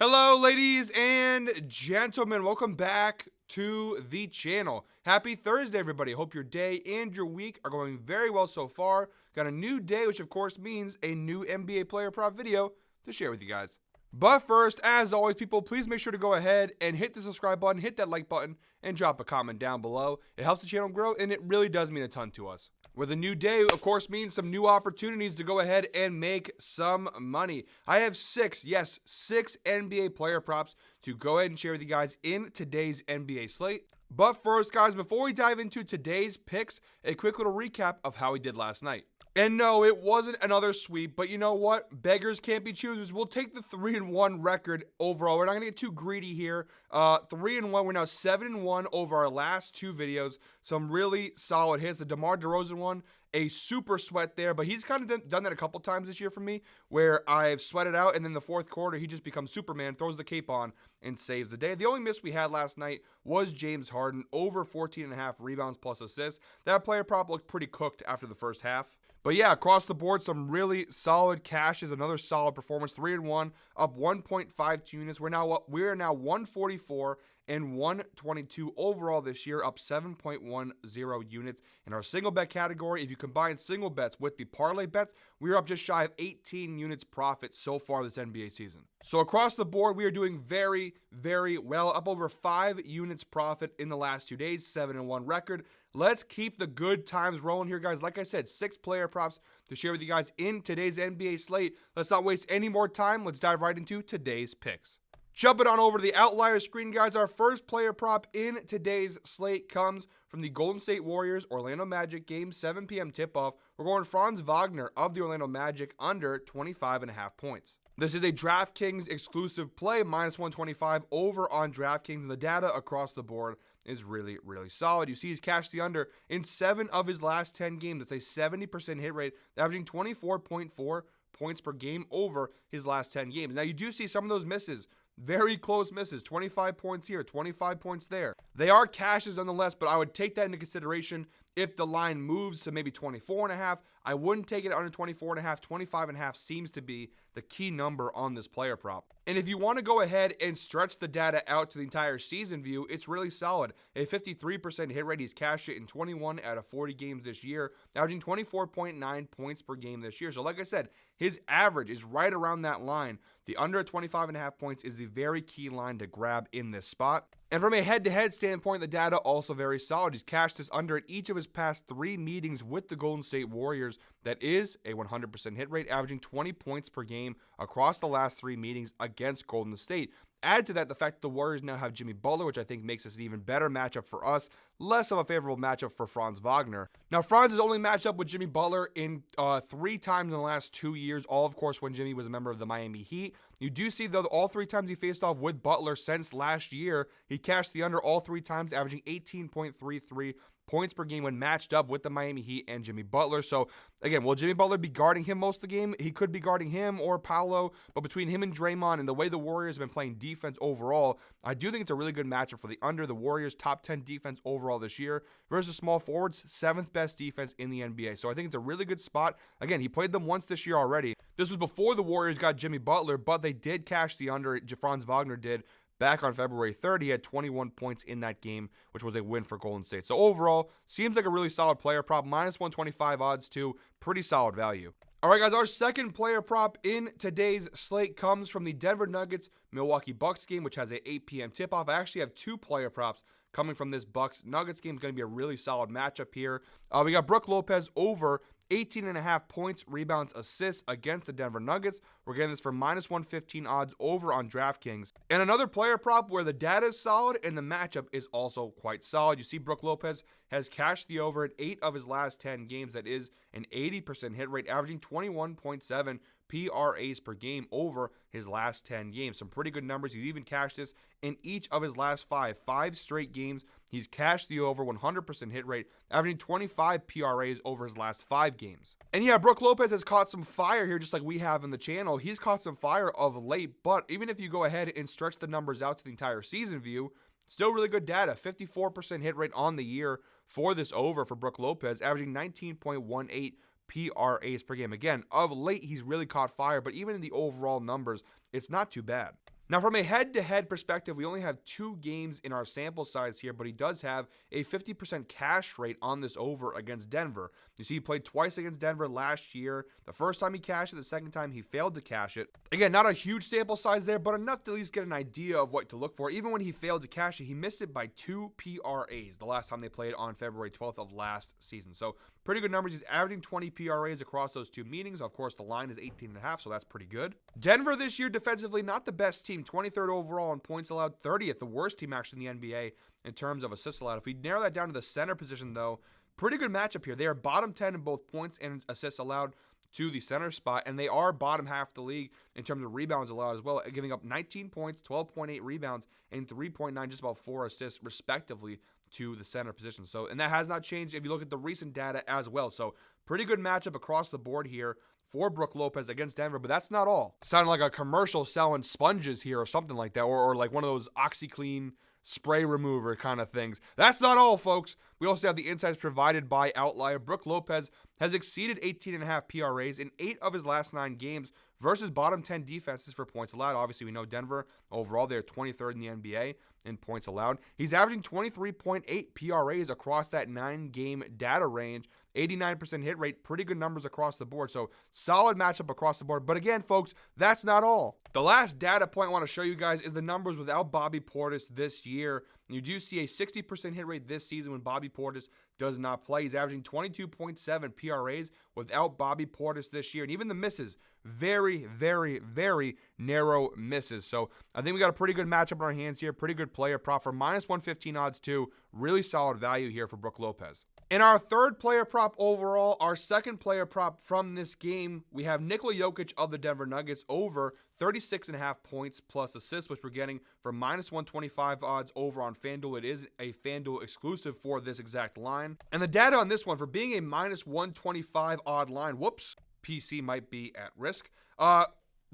Hello, ladies and gentlemen. Welcome back to the channel. Happy Thursday, everybody. Hope your day and your week are going very well so far. Got a new day, which of course means a new NBA player prop video to share with you guys. But first, as always, people, please make sure to go ahead and hit the subscribe button, hit that like button, and drop a comment down below. It helps the channel grow, and it really does mean a ton to us. With a new day, of course, means some new opportunities to go ahead and make some money. I have six NBA player props to go ahead and share with you guys in today's NBA slate. But first, guys, before we dive into today's picks, a quick little recap of how we did last night. And no, it wasn't another sweep, but you know what? Beggars can't be choosers. We'll take the 3-1 record overall. We're not going to get too greedy here. 3-1. We're now 7-1 over our last two videos. Some really solid hits. The DeMar DeRozan one, a super sweat there, but he's kind of done that a couple times this year for me, where I've sweated out, and then the fourth quarter, he just becomes Superman, throws the cape on, and saves the day. The only miss we had last night was James Harden, over 14.5 rebounds plus assists. That player prop looked pretty cooked after the first half. But yeah, across the board, some really solid cashes. Another solid performance. 3-1, up 1.52 units. We're now 144 and 122 overall this year, up 7.10 units. In our single bet category, if you combine single bets with the parlay bets, we're up just shy of 18 units profit so far this NBA season. So across the board, we are doing very, very well. Up over 5 units profit in the last 2 days, 7-1 record. Let's keep the good times rolling here, guys. Like I said, 6 player props to share with you guys in today's NBA slate. Let's not waste any more time. Let's dive right into today's picks. Jumping on over to the outlier screen, guys, our first player prop in today's slate comes from the Golden State Warriors Orlando Magic game, 7 p.m. tip-off. We're going Franz Wagner of the Orlando Magic under 25.5 points. This is a DraftKings exclusive play, minus 125 over on DraftKings, and the data across the board is really, really solid. You see he's cashed the under in 7 of his last 10 games. That's a 70% hit rate, averaging 24.4 points per game over his last 10 games. Now, you do see some of those misses. Very close misses, 25 points here, 25 points there. They are cashes nonetheless, but I would take that into consideration if the line moves to maybe 24.5. I wouldn't take it under 24.5. 25.5 seems to be the key number on this player prop. And if you want to go ahead and stretch the data out to the entire season view, it's really solid. A 53% hit rate. He's cashed it in 21 out of 40 games this year, averaging 24.9 points per game this year. So like I said, his average is right around that line. The under 25.5 points is the very key line to grab in this spot. And from a head-to-head standpoint, the data also very solid. He's cashed this under at each of his past 3 meetings with the Golden State Warriors. That is a 100% hit rate, averaging 20 points per game across the last 3 meetings against Golden State. Add to that the fact that the Warriors now have Jimmy Butler, which I think makes this an even better matchup for us, less of a favorable matchup for Franz Wagner. Now, Franz has only matched up with Jimmy Butler in 3 times in the last 2 years, all of course when Jimmy was a member of the Miami Heat. You do see, though, all 3 times he faced off with Butler since last year, he cashed the under all 3 times, averaging 18.33 points per game when matched up with the Miami Heat and Jimmy Butler. So, again, will Jimmy Butler be guarding him most of the game? He could be guarding him or Paolo, but between him and Draymond and the way the Warriors have been playing defense overall, I do think it's a really good matchup for the under. The Warriors' top 10 defense overall this year versus small forwards, 7th best defense in the NBA. So I think it's a really good spot. Again, he played them once this year already. This was before the Warriors got Jimmy Butler, but they did cash the under. Franz Wagner did. Back on February 3rd, he had 21 points in that game, which was a win for Golden State. So overall, seems like a really solid player prop. Minus 125 odds too. Pretty solid value. All right, guys, our second player prop in today's slate comes from the Denver Nuggets Milwaukee Bucks game, which has an 8 p.m. tip-off. I actually have 2 player props coming from this Bucks-Nuggets game. It's going to be a really solid matchup here. We got Brook Lopez over 18.5 points, rebounds, assists against the Denver Nuggets. We're getting this for minus 115 odds over on DraftKings. And another player prop where the data is solid and the matchup is also quite solid. You see Brook Lopez has cashed the over at 8 of his last 10 games. That is an 80% hit rate, averaging 21.7 PRAs per game over his last 10 games. Some pretty good numbers. He's even cashed this in each of his last 5 straight games. He's cashed the over 100% hit rate, averaging 25 PRAs over his last 5 games. And yeah, Brook Lopez has caught some fire here, just like we have in the channel. He's caught some fire of late, but even if you go ahead and stretch the numbers out to the entire season view, still really good data. 54% hit rate on the year for this over for Brook Lopez, averaging 19.18 PRAs per game. Again, of late, he's really caught fire, but even in the overall numbers, it's not too bad. Now, from a head-to-head perspective, we only have 2 games in our sample size here, but he does have a 50% cash rate on this over against Denver. You see, he played twice against Denver last year. The first time he cashed it, the second time he failed to cash it. Again, not a huge sample size there, but enough to at least get an idea of what to look for. Even when he failed to cash it, he missed it by 2 PRAs the last time they played on February 12th of last season. So pretty good numbers. He's averaging 20 PRAs across those 2 meetings. Of course, the line is 18.5, so that's pretty good. Denver this year defensively, not the best team. 23rd overall in points allowed, 30th, the worst team actually in the NBA in terms of assists allowed. If we narrow that down to the center position, though, pretty good matchup here. They are bottom 10 in both points and assists allowed to the center spot, and they are bottom half of the league in terms of rebounds allowed as well, giving up 19 points, 12.8 rebounds, and 3.9, just about 4 assists respectively to the center position. So, and that has not changed if you look at the recent data as well. So pretty good matchup across the board here for Brook Lopez against Denver, but that's not all. Sounded like a commercial selling sponges here or something like that, or like one of those OxyClean spray remover kind of things. That's not all, folks. We also have the insights provided by Outlier. Brook Lopez has exceeded 18.5 PRAs in 8 of his last 9 games versus bottom 10 defenses for points allowed. Obviously, we know Denver overall, they're 23rd in the NBA in points allowed. He's averaging 23.8 PRAs across that 9-game data range. 89% hit rate, pretty good numbers across the board. So solid matchup across the board. But again, folks, that's not all. The last data point I want to show you guys is the numbers without Bobby Portis this year. You do see a 60% hit rate this season when Bobby Portis does not play. He's averaging 22.7 PRAs without Bobby Portis this year. And even the misses, very, very, very narrow misses. So I think we got a pretty good matchup on our hands here. Pretty good player prop for minus 115 odds too. Really solid value here for Brook Lopez. In our third player prop overall, our second player prop from this game, we have Nikola Jokic of the Denver Nuggets over 36.5 points plus assists, which we're getting for minus 125 odds over on FanDuel. It is a FanDuel exclusive for this exact line. And the data on this one, for being a minus 125 odd line, whoops, PC might be at risk.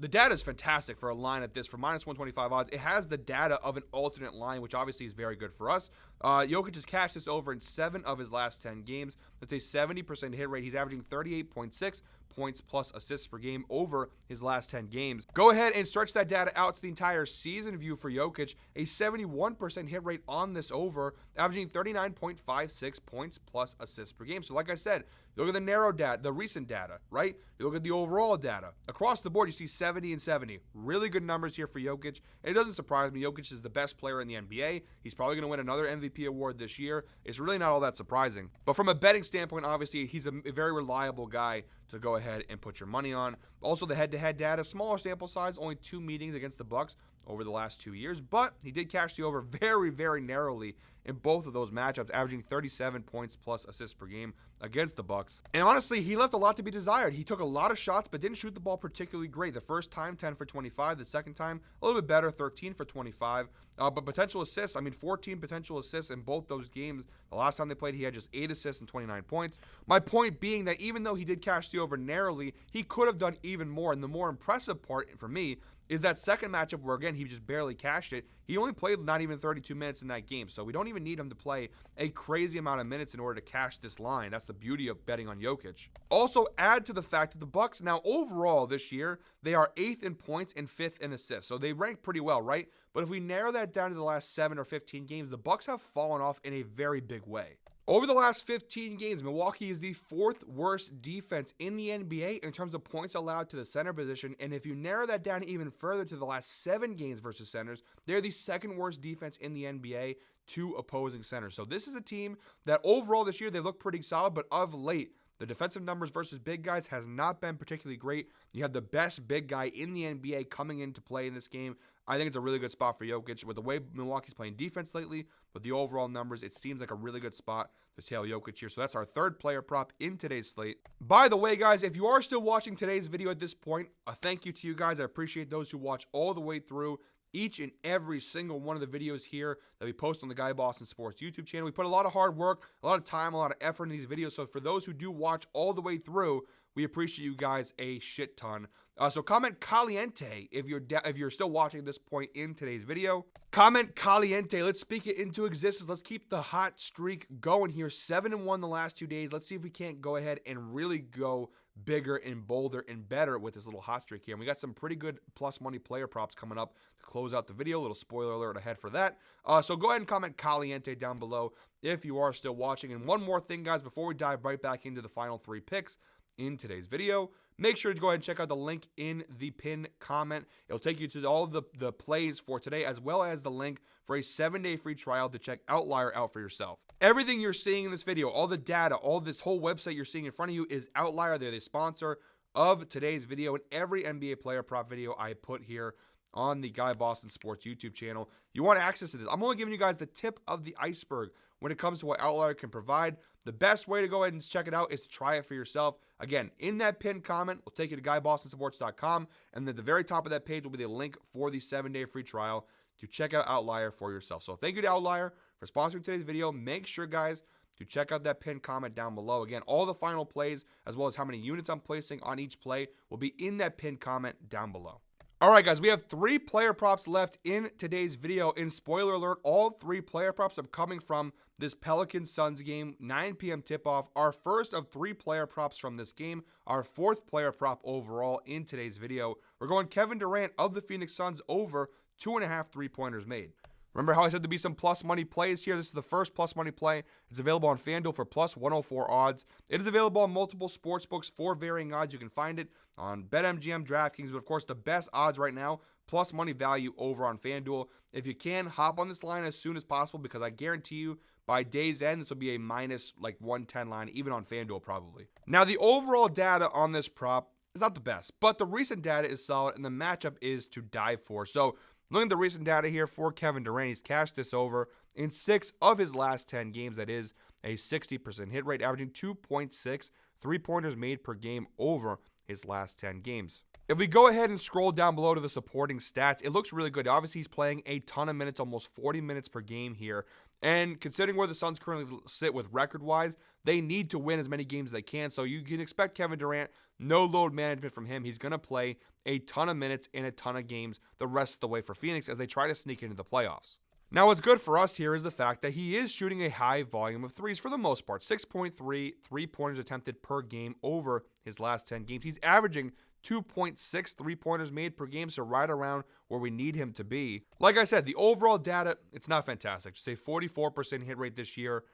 The data is fantastic for a line at this. For minus 125 odds, it has the data of an alternate line, which obviously is very good for us. Jokic has cashed this over in 7 of his last 10 games. That's a 70% hit rate. He's averaging 38.6 points plus assists per game over his last 10 games. Go ahead and stretch that data out to the entire season view for Jokic. A 71% hit rate on this over, averaging 39.56 points plus assists per game. So like I said, you look at the narrow data, the recent data, right? You look at the overall data. Across the board, you see 70 and 70. Really good numbers here for Jokic. And it doesn't surprise me. Jokic is the best player in the NBA. He's probably going to win another MVP award this year. It's really not all that surprising. But from a betting standpoint, obviously, he's a very reliable guy to go ahead and put your money on. Also, the head-to-head data, smaller sample size, only 2 meetings against the Bucks over the last 2 years, but he did cash the over very, very narrowly in both of those matchups, averaging 37 points plus assists per game against the Bucks. And honestly, he left a lot to be desired. He took a lot of shots, but didn't shoot the ball particularly great. The first time, 10 for 25. The second time, a little bit better, 13 for 25. But potential assists, 14 potential assists in both those games. The last time they played, he had just 8 assists and 29 points. My point being that even though he did cash the over narrowly, he could have done even more. And the more impressive part for me is that second matchup where, again, he just barely cashed it. He only played not even 32 minutes in that game, so we don't even need him to play a crazy amount of minutes in order to cash this line. That's the beauty of betting on Jokic. Also, add to the fact that the Bucks now overall this year, they are 8th in points and 5th in assists, so they rank pretty well, right? But if we narrow that down to the last 7 or 15 games, the Bucks have fallen off in a very big way. Over the last 15 games, Milwaukee is the 4th worst defense in the NBA in terms of points allowed to the center position. And if you narrow that down even further to the last 7 games versus centers, they're the 2nd worst defense in the NBA to opposing centers. So this is a team that overall this year, they look pretty solid, but of late, the defensive numbers versus big guys has not been particularly great. You have the best big guy in the NBA coming into play in this game. I think it's a really good spot for Jokic. With the way Milwaukee's playing defense lately, with the overall numbers, it seems like a really good spot to tail Jokic here. So that's our third player prop in today's slate. By the way, guys, if you are still watching today's video at this point, a thank you to you guys. I appreciate those who watch all the way through each and every single one of the videos here that we post on the Guy Boston Sports YouTube channel. We put a lot of hard work, a lot of time, a lot of effort in these videos. So for those who do watch all the way through, we appreciate you guys a shit ton. So comment caliente if you're still watching this point in today's video. Comment caliente. Let's speak it into existence. Let's keep the hot streak going here. 7-1 the last 2 days. Let's see if we can't go ahead and really go bigger and bolder and better with this little hot streak here. And we got some pretty good plus money player props coming up to close out the video. A little spoiler alert ahead for that. So go ahead and comment Caliente down below if you are still watching. And one more thing, guys, before we dive right back into the final 3 picks in today's video, make sure to go ahead and check out the link in the pinned comment. It'll take you to all the plays for today, as well as the link for a 7-day free trial to check Outlier out for yourself. Everything you're seeing in this video, all the data, all this whole website you're seeing in front of you is Outlier. They're the sponsor of today's video, and every NBA player prop video I put here on the Guy Boston Sports YouTube channel. You want access to this. I'm only giving you guys the tip of the iceberg when it comes to what Outlier can provide. The best way to go ahead and check it out is to try it for yourself. Again, in that pinned comment, we'll take you to GuyBostonSports.com, and at the very top of that page will be the link for the 7-day free trial to check out Outlier for yourself. So thank you to Outlier for sponsoring today's video. Make sure, guys, to check out that pinned comment down below. Again, all the final plays, as well as how many units I'm placing on each play, will be in that pinned comment down below. All right, guys, we have 3 player props left in today's video. In spoiler alert, all 3 player props are coming from this Pelicans-Suns game, 9 p.m. tip-off. Our first of 3 player props from this game, our 4th player prop overall in today's video. We're going Kevin Durant of the Phoenix Suns over 2.5 3-pointers made. Remember how I said there'd be some plus money plays here? This is the first plus money play. It's available on FanDuel for plus 104 odds. It is available on multiple sports books for varying odds. You can find it on BetMGM, DraftKings, but of course the best odds right now, plus money value over on FanDuel. If you can, hop on this line as soon as possible, because I guarantee you by day's end, this will be a minus like 110 line, even on FanDuel probably. Now, the overall data on this prop is not the best, but the recent data is solid and the matchup is to die for. So looking at the recent data here for Kevin Durant, he's cashed this over in 6 of his last 10 games. That is a 60% hit rate, averaging 2.6 3-pointers made per game over his last 10 games. If we go ahead and scroll down below to the supporting stats, it looks really good. Obviously, he's playing a ton of minutes, almost 40 minutes per game here. And considering where the Suns currently sit with record-wise, they need to win as many games as they can. So you can expect Kevin Durant, no load management from him. He's going to play a ton of minutes in a ton of games the rest of the way for Phoenix as they try to sneak into the playoffs. Now, what's good for us here is the fact that he is shooting a high volume of threes for the most part. 6.3 3-pointers attempted per game over his last 10 games. He's averaging 2.6 3-pointers made per game, so right around where we need him to be. Like I said, the overall data, it's not fantastic. Just a 44% hit rate this year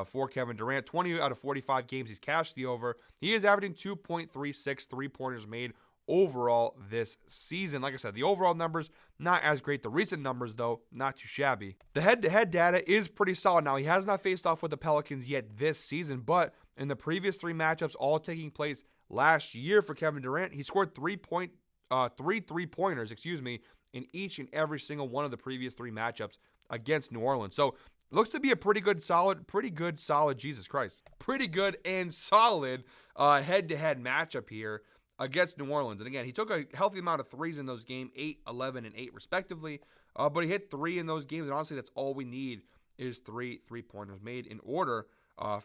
for Kevin Durant. 20 out of 45 games, he's cashed the over. He is averaging 2.36 3-pointers made overall this season. Like I said, the overall numbers, not as great. The recent numbers, though, not too shabby. The head-to-head data is pretty solid. Now, he has not faced off with the Pelicans yet this season, but in the previous 3 matchups, all taking place last year for Kevin Durant, he scored 3 3-pointers, in each and every single one of the previous 3 matchups against New Orleans. So it looks to be a pretty good and solid head-to-head matchup here against New Orleans. And again, he took a healthy amount of threes in those games, 8, 11, and 8 respectively. But he hit 3 in those games, and honestly, that's all we need is 3 3-pointers made in order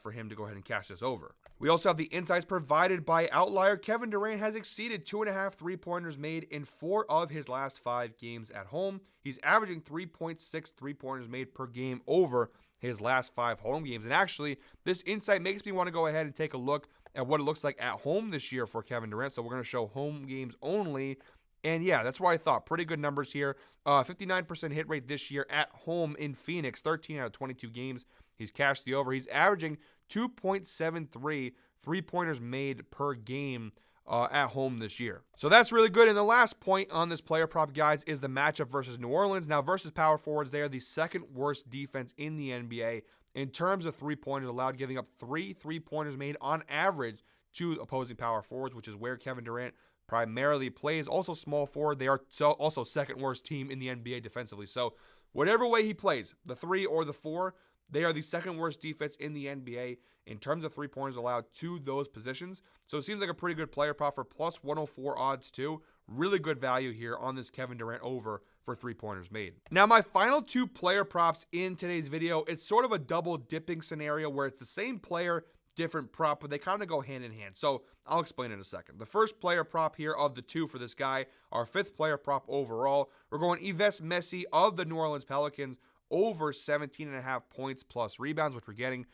for him to go ahead and cash this over. We also have the insights provided by Outlier. Kevin Durant has exceeded 2.5 3-pointers made in 4 of his last 5 games at home. He's averaging 3.6 3-pointers made per game over his last 5 home games. And actually, this insight makes me want to go ahead and take a look at what it looks like at home this year for Kevin Durant. So we're going to show home games only. And yeah, that's what I thought. Pretty good numbers here. 59% hit rate this year at home in Phoenix. 13 out of 22 games, he's cashed the over. He's averaging 2.73 3-pointers made per game at home this year. So that's really good. And the last point on this player prop, guys, is the matchup versus New Orleans. Now, versus power forwards, they are the 2nd worst defense in the NBA in terms of 3-pointers allowed, giving up 3 3-pointers made on average to opposing power forwards, which is where Kevin Durant primarily plays. Also small forward, they are also 2nd worst team in the NBA defensively. So whatever way he plays, the 3 or the 4, they are the 2nd worst defense in the NBA in terms of 3-pointers allowed to those positions. So it seems like a pretty good player prop for plus 104 odds too. Really good value here on this Kevin Durant over for 3-pointers made. Now, my final 2 player props in today's video, it's sort of a double dipping scenario where it's the same player, different prop, but they kind of go hand in hand. So I'll explain in a second. The first player prop here of the 2 for this guy, our 5th player prop overall, we're going Yves Messi of the New Orleans Pelicans over 17.5 points plus rebounds, which we're getting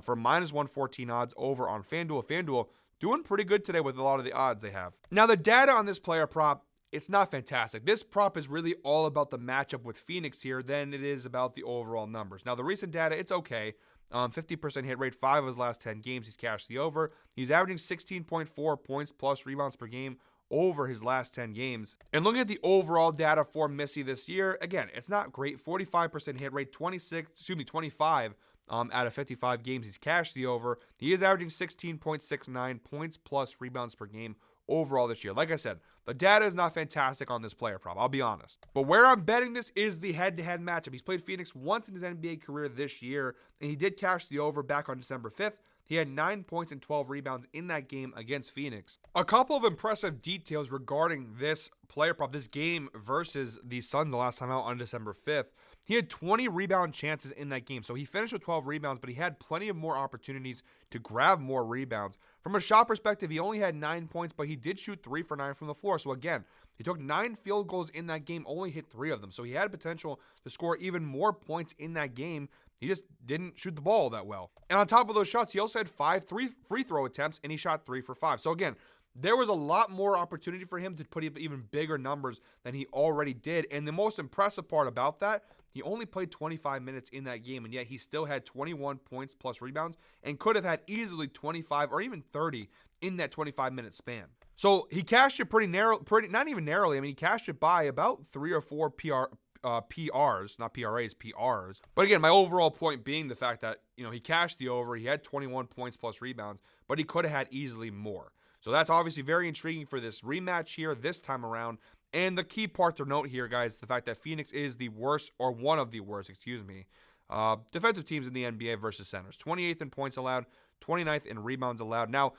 for minus 114 odds over on FanDuel. FanDuel doing pretty good today with a lot of the odds they have. Now, the data on this player prop, it's not fantastic. This prop is really all about the matchup with Phoenix here than it is about the overall numbers. Now, the recent data, it's okay. 50% hit rate, 5 of his last 10 games, he's cashed the over. He's averaging 16.4 points plus rebounds per game over his last 10 games. And looking at the overall data for Missy this year, again, it's not great. 45% hit rate, 25 out of 55 games he's cashed the over. He is averaging 16.69 points plus rebounds per game overall this year. Like I said, the data is not fantastic on this player prop, I'll be honest. But where I'm betting this is the head-to-head matchup. He's played Phoenix once in his NBA career this year, and he did cash the over back on December 5th. He had 9 points and 12 rebounds in that game against Phoenix. A couple of impressive details regarding this player prop, this game versus the Suns the last time out on December 5th. He had 20 rebound chances in that game. So he finished with 12 rebounds, but he had plenty of more opportunities to grab more rebounds. From a shot perspective, he only had 9 points, but he did shoot 3 for 9 from the floor. So again, he took 9 field goals in that game, only hit 3 of them. So he had potential to score even more points in that game. He just didn't shoot the ball that well. And on top of those shots, he also had 5 free throw attempts, and he shot 3 for 5. So again, there was a lot more opportunity for him to put up even bigger numbers than he already did. And the most impressive part about that, he only played 25 minutes in that game, and yet he still had 21 points plus rebounds and could have had easily 25 or even 30 in that 25-minute span. So he cashed it pretty narrow, not even narrowly. I mean, he cashed it by about 3 or 4 PRs, not PRAs, PRs. But again, my overall point being the fact that, he cashed the over, he had 21 points plus rebounds, but he could have had easily more. So that's obviously very intriguing for this rematch here this time around. And the key part to note here, guys, is the fact that Phoenix is the worst, or one of the worst, defensive teams in the NBA versus centers. 28th in points allowed, 29th in rebounds allowed. Now,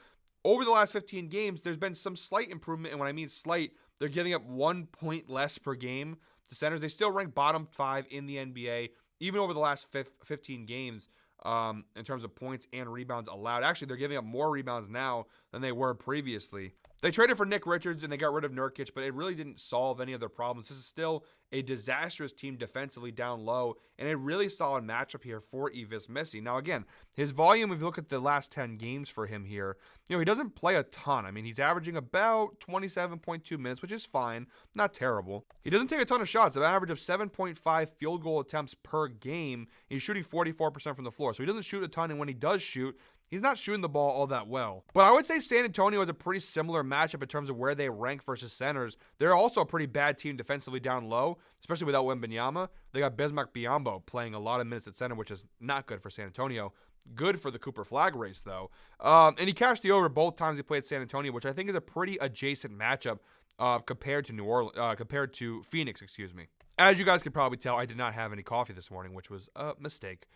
over the last 15 games, there's been some slight improvement. And when I mean slight, they're giving up 1 point less per game to centers. They still rank bottom 5 in the NBA, even over the last 15 games in terms of points and rebounds allowed. Actually, they're giving up more rebounds now than they were previously. They traded for Nick Richards and they got rid of Nurkic, but it really didn't solve any of their problems. This is still a disastrous team defensively down low, and a really solid matchup here for Ivica Missy. Now, again, his volume, if you look at the last 10 games for him here, he doesn't play a ton. I mean, he's averaging about 27.2 minutes, which is fine, not terrible. He doesn't take a ton of shots, an average of 7.5 field goal attempts per game. He's shooting 44% from the floor, so he doesn't shoot a ton, and when he does shoot, he's not shooting the ball all that well. But I would say San Antonio is a pretty similar matchup in terms of where they rank versus centers. They're also a pretty bad team defensively down low, especially without Wembanyama. They got Bismack Biyombo playing a lot of minutes at center, which is not good for San Antonio. Good for the Cooper flag race, though. And he cashed the over both times he played San Antonio, which I think is a pretty adjacent matchup compared to Phoenix, As you guys can probably tell, I did not have any coffee this morning, which was a mistake.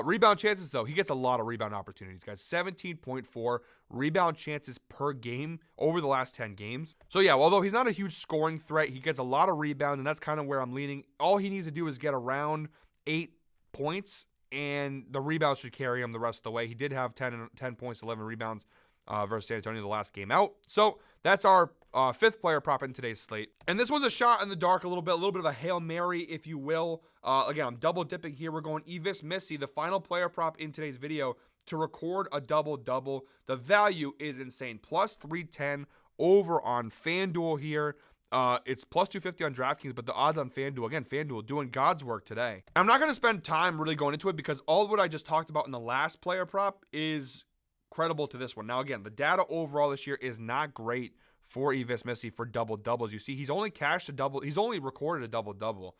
Rebound chances, though, he gets a lot of rebound opportunities, guys. 17.4 rebound chances per game over the last 10 games. So, yeah, although he's not a huge scoring threat, he gets a lot of rebounds, and that's kind of where I'm leaning. All he needs to do is get around 8 points, and the rebounds should carry him the rest of the way. He did have 10 points, 11 rebounds versus San Antonio the last game out. So that's our fifth player prop in today's slate. And this was a shot in the dark a little bit of a Hail Mary, if you will. Again, I'm double dipping here. We're going Ivica Missy, the final player prop in today's video, to record a double-double. The value is insane. Plus 310 over on FanDuel here. It's plus 250 on DraftKings, but the odds on FanDuel, again, FanDuel doing God's work today. I'm not going to spend time really going into it because all of what I just talked about in the last player prop is credible to this one. Now, again, the data overall this year is not great for Ivica Missy for double-doubles. You see, he's only recorded a double-double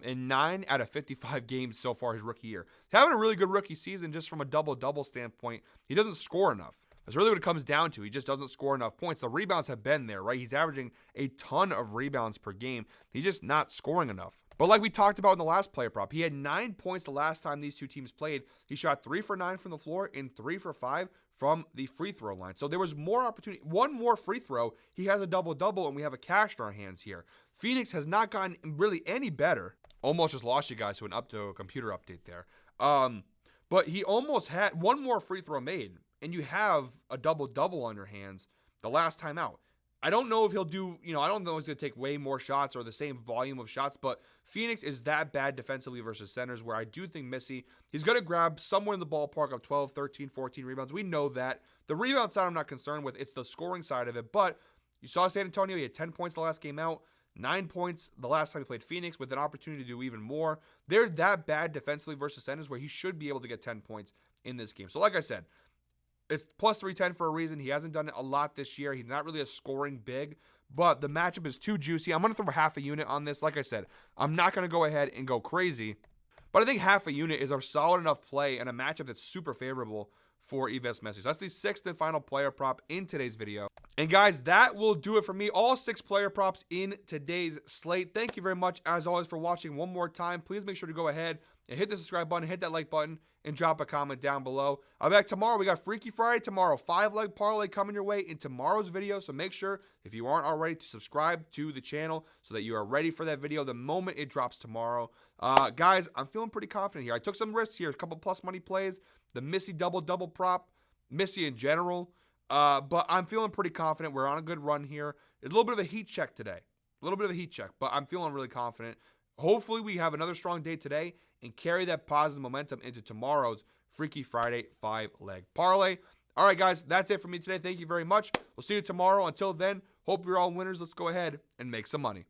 in 9 out of 55 games so far his rookie year. He's having a really good rookie season just from a double-double standpoint. He doesn't score enough. That's really what it comes down to. He just doesn't score enough points. The rebounds have been there, right? He's averaging a ton of rebounds per game. He's just not scoring enough. But like we talked about in the last player prop, he had 9 points the last time these two teams played. He shot 3 for 9 from the floor and 3 for 5 from the free throw line. So there was more opportunity. One more free throw, he has a double-double, and we have a cash in our hands here. Phoenix has not gotten really any better. Almost just lost you guys to a computer update there. But he almost had one more free throw made, and you have a double-double on your hands the last time out. I don't know if he'll do, I don't know if he's going to take way more shots or the same volume of shots, but Phoenix is that bad defensively versus centers where I do think Missy, he's going to grab somewhere in the ballpark of 12, 13, 14 rebounds. We know that. The rebound side I'm not concerned with. It's the scoring side of it, but you saw San Antonio, he had 10 points the last game out, 9 points the last time he played Phoenix with an opportunity to do even more. They're that bad defensively versus centers where he should be able to get 10 points in this game. So like I said, it's plus 310 for a reason. He hasn't done it a lot this year. He's not really a scoring big, but the matchup is too juicy. I'm going to throw half a unit on this. Like I said, I'm not going to go ahead and go crazy, but I think half a unit is a solid enough play and a matchup that's super favorable for Yves Messi. So that's the sixth and final player prop in today's video. And guys, that will do it for me. All 6 player props in today's slate. Thank you very much, as always, for watching one more time. Please make sure to go ahead and hit the subscribe button, hit that like button, and drop a comment down below. I'll be back tomorrow. We got Freaky Friday tomorrow. 5-leg parlay coming your way in tomorrow's video. So make sure, if you aren't already, to subscribe to the channel so that you are ready for that video the moment it drops tomorrow. Guys, I'm feeling pretty confident here. I took some risks here. A couple plus money plays. The Missy double-double prop. Missy in general. But I'm feeling pretty confident. We're on a good run here. It's a little bit of a heat check today. A little bit of a heat check. But I'm feeling really confident. Hopefully we have another strong day today and carry that positive momentum into tomorrow's Freaky Friday 5-leg parlay. All right, guys, that's it for me today. Thank you very much. We'll see you tomorrow. Until then, hope you're all winners. Let's go ahead and make some money.